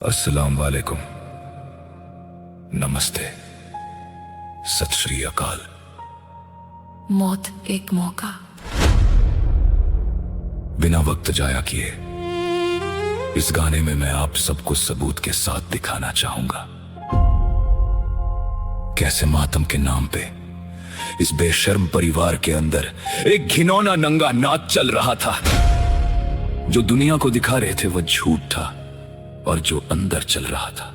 अस्सलाम वालेकुम, नमस्ते, सत श्री अकाल। मौत एक मौका। बिना वक्त जाया किए इस गाने में मैं आप सबको सबूत के साथ दिखाना चाहूंगा कैसे मातम के नाम पे इस बेशर्म परिवार के अंदर एक घिनौना नंगा नाच चल रहा था। जो दुनिया को दिखा रहे थे वह झूठ था और जो अंदर चल रहा था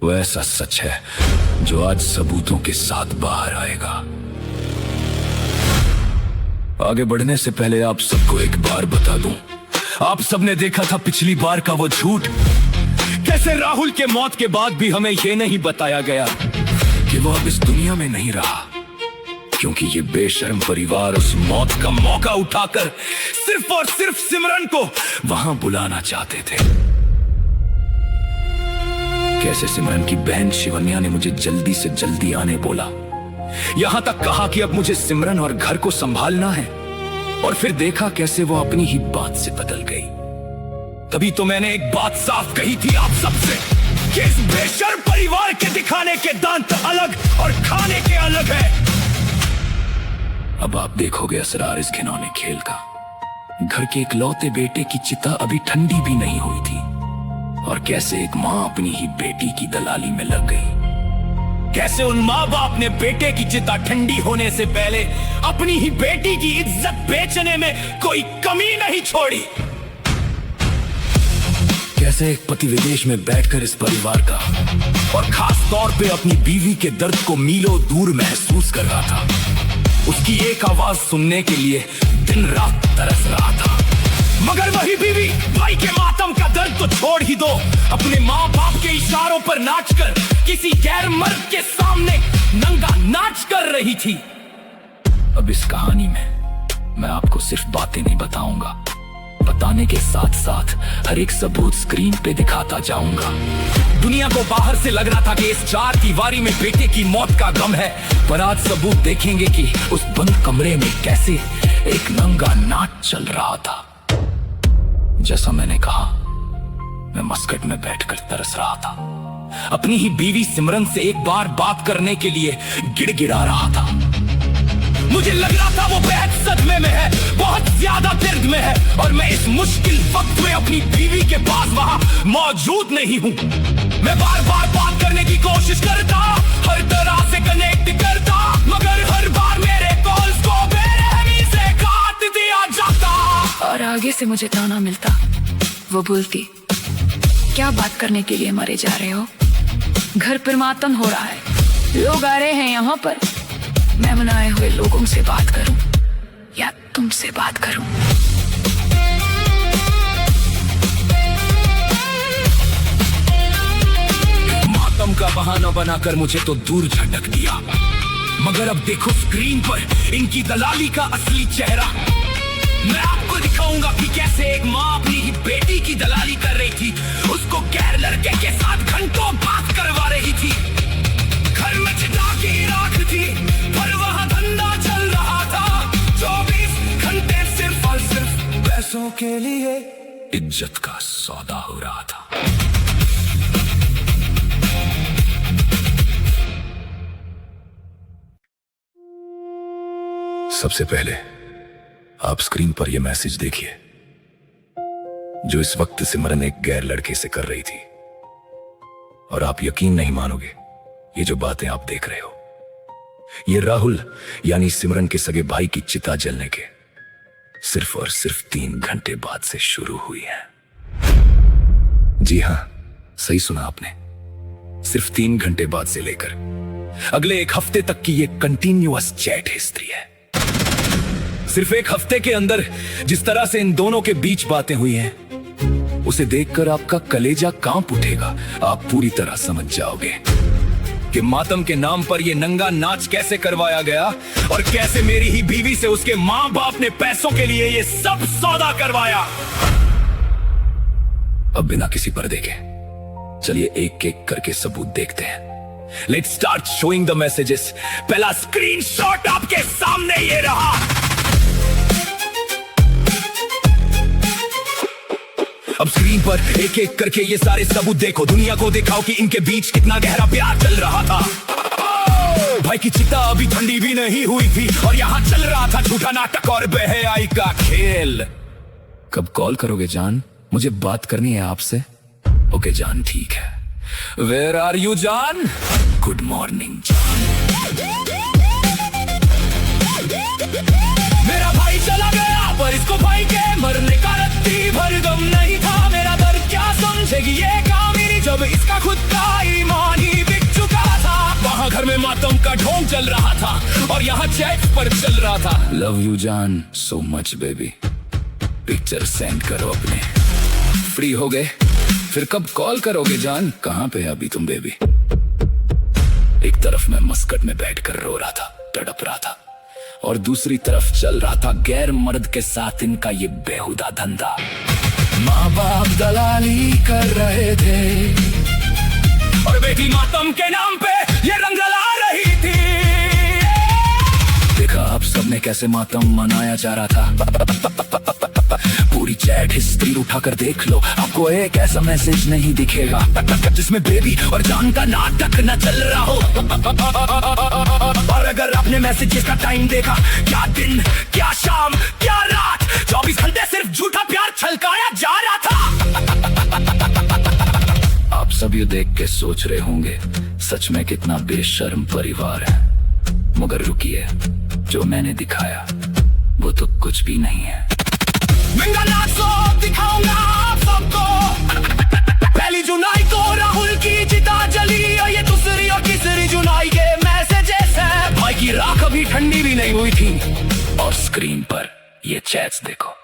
वह ऐसा सच है जो आज सबूतों के साथ बाहर आएगा। आगे बढ़ने से पहले आप सबको एक बार बता दूं, आप सबने देखा था पिछली बार का वो झूठ, कैसे राहुल के मौत के बाद भी हमें यह नहीं बताया गया कि वो अब इस दुनिया में नहीं रहा, क्योंकि ये बेशर्म परिवार उस मौत का मौका उठाकर सिर्फ और सिर्फ सिमरन को वहां बुलाना चाहते थे। कैसे सिमरन की बहन शिवन्या ने मुझे जल्दी से जल्दी आने बोला, यहां तक कहा कि अब मुझे सिमरन और घर को संभालना है, और फिर देखा कैसे वो अपनी ही बात से बदल गई। तभी तो मैंने एक बात साफ कही थी आप सबसे कि इस बेशर्म परिवार के दिखाने के दांत अलग और खाने के अलग है। अब आप देखोगे असरार इस घिनौने खेल का। घर के इकलौते बेटे की चिता अभी ठंडी भी नहीं हुई थी और कैसे एक माँ अपनी ही बेटी की दलाली में लग गई। कैसे उन माँ बाप ने बेटे की चिता ठंडी होने से पहले अपनी ही बेटी की इज्जत बेचने में कोई कमी नहीं छोड़ी। कैसे एक पति विदेश में बैठकर इस परिवार का और खास तौर पे अपनी बीवी के दर्द को मीलों दूर महसूस कर रहा था। उसकी एक आवाज सुनने के लिए दिन रात तरस रहा था, मगर वही बीवी भाई के मातम का दर्द तो छोड़ ही दो, अपने माँ बाप के इशारों पर नाचकर किसी गैर मर्द के सामने नंगा नाच कर रही थी। अब इस कहानी में मैं आपको सिर्फ बातें नहीं बताऊंगा, बताने के साथ साथ हर एक सबूत स्क्रीन पे दिखाता जाऊंगा। दुनिया को बाहर से लग रहा था कि इस चार दीवारी में बेटे की मौत का गम है, पर आज सबूत देखेंगे कि उस बंद कमरे में कैसे एक नंगा नाच चल रहा था। जैसा मैंने कहा, मैं मस्कट में बैठकर तरस रहा था, अपनी ही बीवी सिमरन से एक बार बात करने के लिए गिड़गिड़ा रहा था। मुझे लग रहा था वो बेहद सदमे में है, बहुत ज्यादा दर्द में है, और मैं इस मुश्किल वक्त में अपनी बीवी के पास वहां मौजूद नहीं हूं। मैं बार बार बात करने की कोशिश करता, हर तरह से कनेक्ट करता, मगर हर बार मेरे कॉल्स को बेरहमी से काट दिया जाता। और आगे से मुझे ताना मिलता, वो बोलती, क्या बात करने के लिए मरे जा रहे हो? घर पर मातम हो रहा है, लोग आ रहे हैं यहाँ पर। मैं मनाए हुए लोगों से बात करूं या तुमसे बात करूं? मातम का बहाना बनाकर मुझे तो दूर झटक दिया, मगर अब देखो स्क्रीन पर इनकी दलाली का असली चेहरा। मैं आपको दिखाऊंगा कि कैसे एक माँ अपनी ही बेटी की दलाली कर रही थी, उसको गैर लड़के के साथ घंटों बात करवा रही थी। घर में चिता की राख थी, पर वहाँ धंधा चल रहा था 24 घंटे सिर्फ और सिर्फ पैसों के लिए। इज्जत का सौदा हो रहा था। सबसे पहले आप स्क्रीन पर यह मैसेज देखिए जो इस वक्त सिमरन एक गैर लड़के से कर रही थी, और आप यकीन नहीं मानोगे, ये जो बातें आप देख रहे हो ये राहुल यानी सिमरन के सगे भाई की चिता जलने के सिर्फ और सिर्फ 3 घंटे बाद से शुरू हुई है। जी हां, सही सुना आपने, सिर्फ 3 घंटे बाद से लेकर अगले 1 हफ्ते तक की ये कंटिन्यूअस चैट हिस्ट्री है। सिर्फ 1 हफ्ते के अंदर जिस तरह से इन दोनों के बीच बातें हुई हैं, उसे देखकर आपका कलेजा कांप उठेगा। आप पूरी तरह समझ जाओगे कि मातम के नाम पर यह नंगा नाच कैसे करवाया गया और कैसे मेरी ही बीवी से उसके मां बाप ने पैसों के लिए ये सब सौदा करवाया। अब बिना किसी पर्दे के चलिए एक एक करके सबूत देखते हैं। Let's start showing the messages. पहला स्क्रीनशॉट आपके सामने ये रहा। अब स्क्रीन पर एक एक करके ये सारे सबूत देखो, दुनिया को दिखाओ कि इनके बीच कितना गहरा प्यार चल रहा था। भाई की चिता अभी ठंडी भी नहीं हुई थी और यहाँ चल रहा था झूठा नाटक और बेहयाई का खेल। कब कॉल करोगे जान, मुझे बात करनी है आपसे। ओके जान, ठीक है। वेयर आर यू जान? गुड मॉर्निंग जान। मेरा भाई चला गया पर इसको भाई के मरने का रत्ती भर गम नहीं था। मेरा दर्द क्या समझेगी ये कामिनी जब इसका खुद का ईमान ही बिक चुका था। वहाँ घर में मातम का ढोंग चल रहा था और यहाँ चैट पर चल रहा था। लव यू जान so much baby. Picture send करो अपने। फ्री हो गए फिर कब कॉल करोगे जान? कहाँ पे अभी तुम बेबी? एक तरफ मैं मस्कट में बैठकर रो रहा था, तड़प रहा था, और दूसरी तरफ चल रहा था गैर मर्द के साथ इनका ये बेहुदा धंधा। माँ बाप दलाली कर रहे थे और बेटी मातम के नाम पे ये रंग ला रही थी। देखा आप सबने कैसे मातम मनाया जा रहा था। पूरी चैट हिस्ट्री उठाकर देख लो, आपको एक ऐसा मैसेज नहीं दिखेगा जिसमें बेबी और जान का नाटक न चल रहा हो। और अगर आपने मैसेजेस का टाइम देखा, क्या दिन क्या शाम क्या रात, 24 घंटे सिर्फ झूठा प्यार छलकाया जा रहा था। आप सब ये देख के सोच रहे होंगे सच में कितना बेशर्म परिवार है। मगर रुकिए, जो मैंने दिखाया वो तो कुछ भी नहीं है। दिखाऊंगा आप सबको। पहली जुलाई को राहुल की चिता जली और ये दूसरी और तीसरी जुलाई के मैसेजेस हैं। भाई की राख अभी ठंडी भी नहीं हुई थी और स्क्रीन पर ये चैट्स देखो।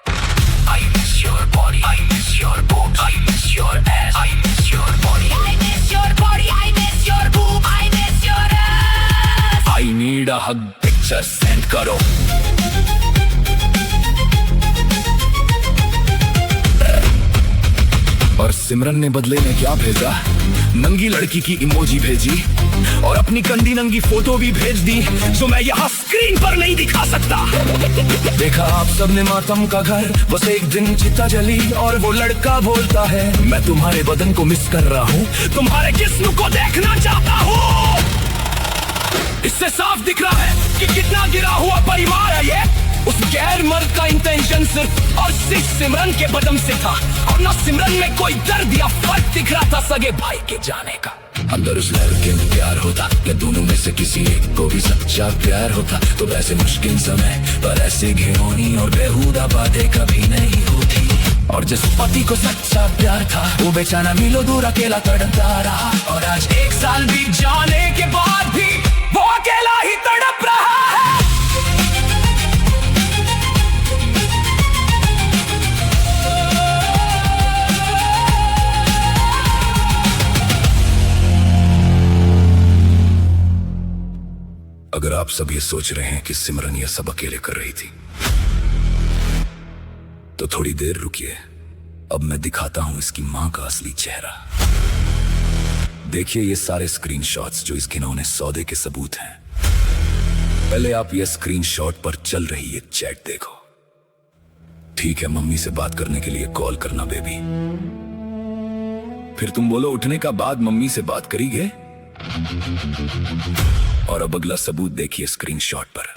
I miss your body, I miss your boobs, I miss your ass, I miss your body, I miss your body, I miss your boob, I miss your ass. I need a hug, picture send करो। और सिमरन ने बदले में क्या भेजा? नंगी लड़की की इमोजी भेजी और अपनी कंदी नंगी फोटो भी भेज दी जो मैं यहाँ स्क्रीन पर नहीं दिखा सकता। देखा आप सबने मातम का घर, बस एक दिन चिता जली और वो लड़का बोलता है मैं तुम्हारे बदन को मिस कर रहा हूँ, तुम्हारे जिस्म को देखना चाहता हूँ। इससे साफ दिख रहा है कि कितना गिरा हुआ परिवार है ये। उस गैर मर्द का इंटेंशन सिर्फ और सिर्फ सिमरन के बदन से था और ना सिमरन में कोई दर्द या फर्क दिख रहा था सगे भाई के जाने का। अंदर उस लड़के में प्यार होता या दोनों में से किसी एक को भी सच्चा प्यार होता तो वैसे मुश्किल समय पर ऐसे घिनौनी और बेहुदा बातें कभी नहीं होती। और जिस पति को सच्चा प्यार था वो बेचारा मीलों दूर अकेला तड़पता रहा और आज 1 साल बीत जाने के बाद भी वो अकेला ही तड़प रहा है। अगर आप सब ये सोच रहे हैं कि सिमरन ये सब अकेले कर रही थी तो थोड़ी देर रुकिए, अब मैं दिखाता हूं इसकी मां का असली चेहरा। देखिए ये सारे स्क्रीनशॉट्स जो इस घिनौने सौदे के सबूत हैं। पहले आप ये स्क्रीनशॉट पर चल रही ये चैट देखो। ठीक है, मम्मी से बात करने के लिए कॉल करना बेबी। फिर तुम बोलो उठने का बाद मम्मी से बात करीगे। और अब अगला सबूत देखिए स्क्रीनशॉट पर,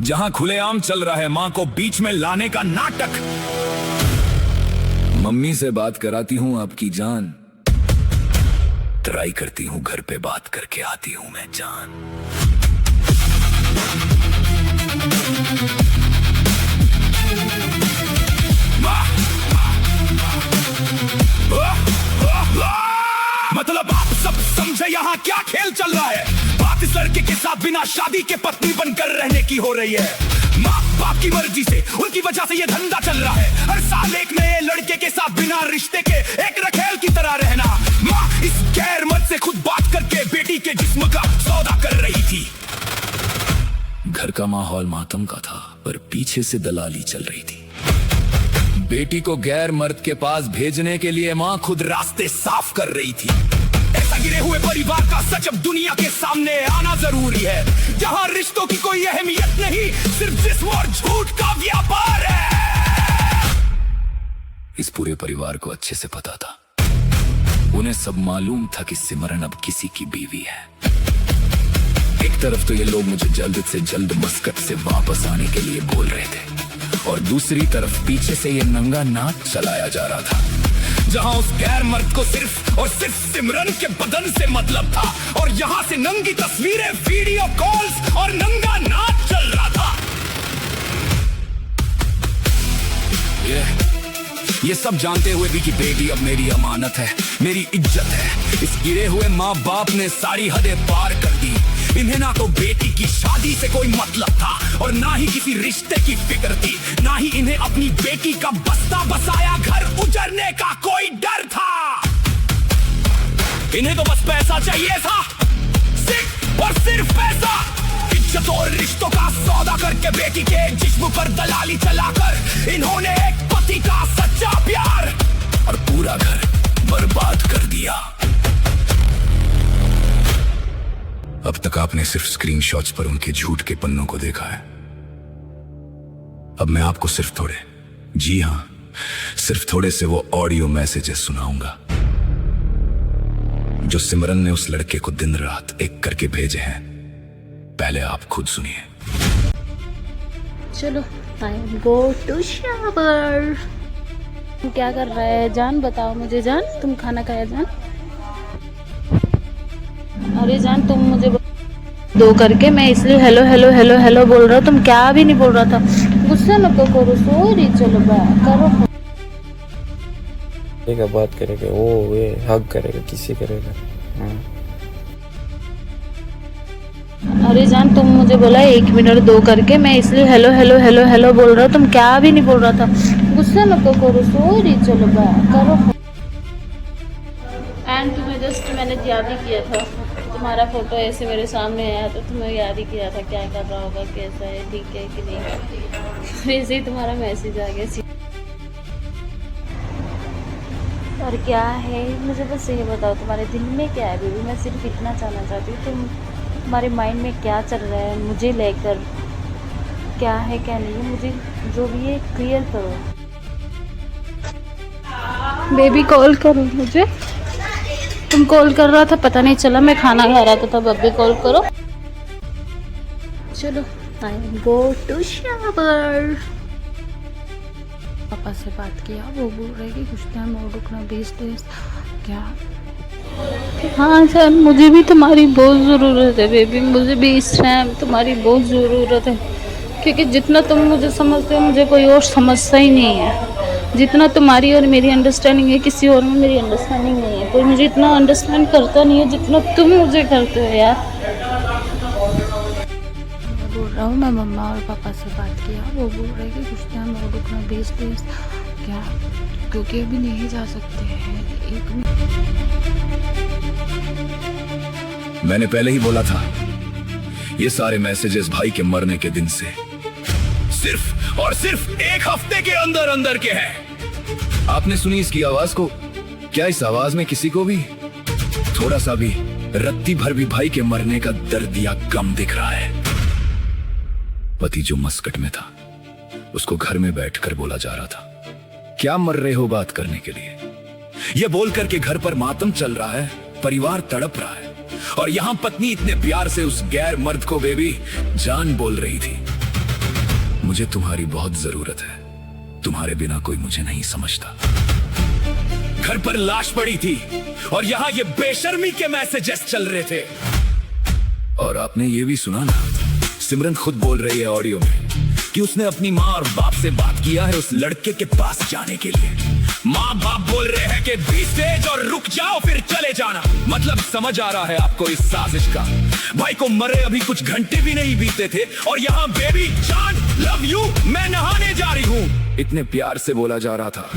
जहां खुलेआम चल रहा है मां को बीच में लाने का नाटक। मम्मी से बात कराती हूं आपकी जान, ट्राई करती हूं घर पे बात करके आती हूं मैं जान। मतलब आप सब समझे यहाँ क्या खेल चल रहा है? बात इस लड़के के साथ बिना शादी के पत्नी बनकर रहने की हो रही है। माँ बाप की मर्जी से, उनकी वजह से ये धंधा चल रहा है। हर साल एक नए लड़के के साथ बिना रिश्ते के एक रखेल की तरह रहना। माँ इस गैर मर्द से खुद बात करके बेटी के जिस्म का सौदा कर रही थी। घर का माहौल मातम का था पर पीछे से दलाली चल रही थी। बेटी को गैर मर्द के पास भेजने के लिए माँ खुद रास्ते साफ कर रही थी। ऐसा गिरे हुए परिवार का सच अब दुनिया के सामने आना जरूरी है, जहाँ रिश्तों की कोई अहमियत नहीं, सिर्फ जिस्म और झूठ का व्यापार है। इस पूरे परिवार को अच्छे से पता था। उन्हें सब मालूम था कि सिमरन अब किसी की बीवी है। एक तरफ तो ये लोग मुझे जल्द से जल्द मस्कट से वापस आने के लिए बोल रहे थे और दूसरी तरफ पीछे से ये नंगा नाच चलाया जा रहा था, जहां उस गैर मर्द को सिर्फ और सिर्फ सिमरन के बदन से मतलब था और यहां से नंगी तस्वीरें, वीडियो कॉल्स और नंगा नाच चल रहा था। ये सब जानते हुए भी कि बेटी अब मेरी अमानत है, मेरी इज्जत है। इस गिरे हुए माँ बाप ने सारी हदें पार कर दी। इन्हें ना तो बेटी की शादी से कोई मतलब था और ना ही किसी रिश्ते की फिक्र थी, ना ही इन्हें अपनी बेटी का बस्ता बसाया घर उजड़ने का कोई डर था। इन्हें तो बस पैसा चाहिए था, सिर्फ और सिर्फ पैसा। इज्जत और रिश्तों का सौदा करके बेटी के जिस्म पर दलाली चलाकर इन्होंने एक पति का सच्चा प्यार और पूरा घर बर्बाद कर दिया। अब तक आपने सिर्फ स्क्रीनशॉट्स पर उनके झूठ के पन्नों को देखा है। अब मैं आपको सिर्फ थोड़े, जी हां, सिर्फ थोड़े से वो ऑडियो मैसेजेस सुनाऊंगा जो सिमरन ने उस लड़के को दिन रात एक करके भेजे हैं। पहले आप खुद सुनिए। चलो आई गो टू शावर। तुम क्या कर रहा है जान, बताओ मुझे जान। तुम खाना खाया जान? अरे जान तुम मुझे दो करके मैं इसलिए हेलो हेलो हेलो हेलो बोल रहा हूँ, तुम क्या भी नहीं बोल रहा था। गुस्सा मत करो, सॉरी। चलो बात करो। बात करेगा वो, ये हक करेगा, किसी करेगा। अरे जान तुम मुझे बोला 1 मिनट 2 करके, मैं इसलिए हेलो हेलो हेलो हेलो बोल रहा हूँ, तुम क्या भी नहीं बोल रहा था। गुस्सा मत करो, सॉरी। चलो बात करो। एंड तुम्हें जस्ट मैंने याद ही किया था, तुम्हारा फोटो ऐसे मेरे सामने आया तो तुम्हें याद ही किया था क्या कर रहा होगा, कैसा है, ठीक है कि नहीं। वैसे ही तुम्हारा मैसेज आ गया। और क्या है, मुझे बस ये बताओ तुम्हारे दिल में क्या है बेबी। मैं सिर्फ इतना जानना चाहती हूँ तुम्हारे माइंड में क्या चल रहा है मुझे लेकर, क्या है क्या नहीं है, मुझे जो भी है क्लियर करो। बेबी कॉल करो मुझे। तुम कॉल कर रहा था पता नहीं चला, मैं खाना खा रहा था तब। अब भी कॉल करो। चलो आई गो टू शावर। पापा से बात किया, वो बोल रहे कि कुछ टाइम और रुकना, 20 डेज। क्या? हाँ सर, मुझे भी तुम्हारी बहुत ज़रूरत है बेबी, मुझे भी इस टाइम तुम्हारी बहुत ज़रूरत है। क्योंकि जितना तुम मुझे समझते हो मुझे कोई और समझता ही नहीं है। जितना तुम्हारी और मेरी अंडरस्टैंडिंग है किसी और में मेरी अंडरस्टैंडिंग नहीं है। कोई मुझे इतना अंडरस्टैंड करता नहीं है जितना तुम मुझे करते हो यार। मैं बोल रहा हूँ, मैं मम्मा और पापा से बात किया, वो बोल रहे कि कुछ टाइम और रुकना, 20 डेज। क्या? क्योंकि अभी नहीं जा सकते हैं। मैंने पहले ही बोला था, ये सारे मैसेजेस भाई के मरने के दिन से सिर्फ और सिर्फ 1 हफ्ते के अंदर अंदर के हैं। आपने सुनी इसकी आवाज को? क्या इस आवाज में किसी को भी थोड़ा सा भी रत्ती भर भी भाई के मरने का दर्द या गम दिख रहा है? पति जो मस्कट में था उसको घर में बैठकर बोला जा रहा था, क्या मर रहे हो बात करने के लिए? यह बोलकर के घर पर मातम चल रहा है, परिवार तड़प रहा है, और यहां पत्नी इतने प्यार से उस गैर मर्द को बेबी जान बोल रही थी। मुझे तुम्हारी बहुत जरूरत है, तुम्हारे बिना कोई मुझे नहीं समझता। घर पर लाश पड़ी थी और यहां ये बेशर्मी के मैसेजेस चल रहे थे। और आपने ये भी सुना ना, सिमरन खुद बोल रही है ऑडियो में कि उसने अपनी माँ और बाप से बात किया है उस लड़के के पास जाने के लिए। माँ बाप बोल रहे हैं कि 20 डेज और रुक जाओ फिर चले जाना। मतलब समझ आ रहा है आपको इस साजिश का? भाई को मरे अभी कुछ घंटे भी नहीं बीते थे और यहाँ बेबी जान लव यू मैं नहाने जा रही हूँ इतने प्यार से बोला जा रहा था।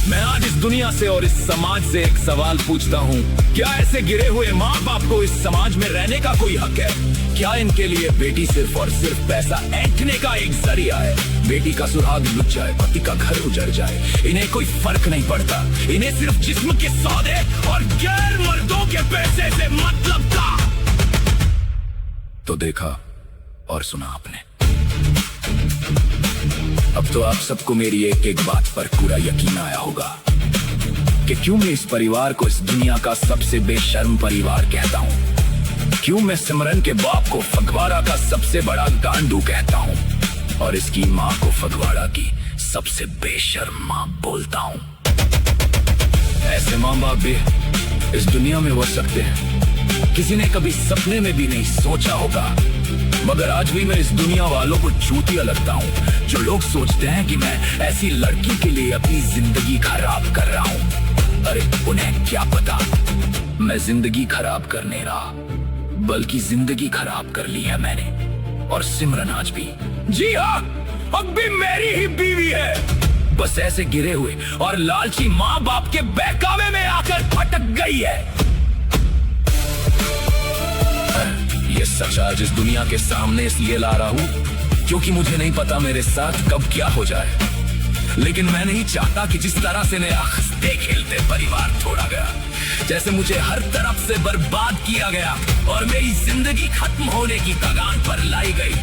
मैं आज इस दुनिया से और इस समाज से एक सवाल पूछता हूँ, क्या ऐसे गिरे हुए माँ बाप को इस समाज में रहने का कोई हक है? क्या इनके लिए बेटी सिर्फ और सिर्फ पैसा ऐंठने का एक जरिया है? बेटी का सुहाग लुट जाए, पति का घर उजड़ जाए, इन्हें कोई फर्क नहीं पड़ता। इन्हें सिर्फ जिस्म के सौदे और गैर मर्दों के पैसे से मतलब था। तो देखा और सुना आपने। अब तो आप सबको मेरी एक एक बात पर पूरा यकीन आया होगा कि क्यों मैं इस परिवार को इस दुनिया का सबसे बेशर्म परिवार कहता हूँ, क्यों मैं सिमरन के बाप को फगवाड़ा का सबसे बड़ा गांडू कहता हूँ और इसकी माँ को फगवाड़ा की सबसे बेशर्म माँ बोलता हूँ। ऐसे माँ बाप भी इस दुनिया में हो सकते हैं, किसी ने कभी सपने में भी नहीं सोचा होगा, मगर आज भी मैं इस दुनिया वालों को चूतिया लगता हूँ जो लोग सोचते हैं कि मैं ऐसी लड़की के लिए अपनी जिंदगी खराब कर रहा हूँ। अरे उन्हें क्या पता, मैं जिंदगी खराब कर नहीं रहा, बल्कि जिंदगी खराब कर ली है मैंने। और सिमरन आज भी, जी हाँ, अब भी मेरी ही बीवी है, बस ऐसे गिरे हुए और लालची माँ बाप के बहकावे में आकर फटक गई है। ये सच आज इस दुनिया के सामने इसलिए ला रहा हूँ क्योंकि मुझे नहीं पता मेरे साथ कब क्या हो जाए, लेकिन मैं नहीं चाहता कि जिस तरह से मेरा हंसते खेलते परिवार तोड़ा गया, जैसे मुझे हर तरफ से बर्बाद किया गया और मेरी जिंदगी खत्म होने की कगान पर लाई गई,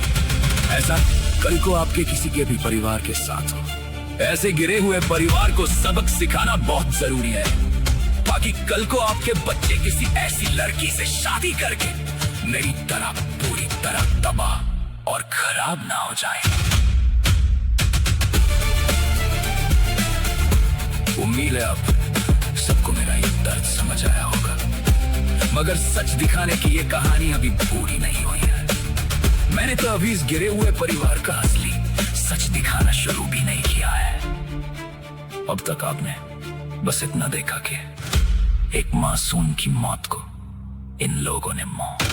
ऐसा कल को आपके किसी के भी परिवार के साथ हो। ऐसे गिरे हुए परिवार को सबक सिखाना बहुत जरूरी है ताकि कल को आपके बच्चे किसी ऐसी लड़की से शादी करके मेरी तरह पूरी तरह तबाह और खराब ना हो जाए। उम्मीद है अब सबको मेरा ये दर्द समझ आया होगा, मगर सच दिखाने की ये कहानी अभी पूरी नहीं हुई है। मैंने तो अभी इस गिरे हुए परिवार का असली सच दिखाना शुरू भी नहीं किया है। अब तक आपने बस इतना देखा कि एक मासूम की मौत को इन लोगों ने मौत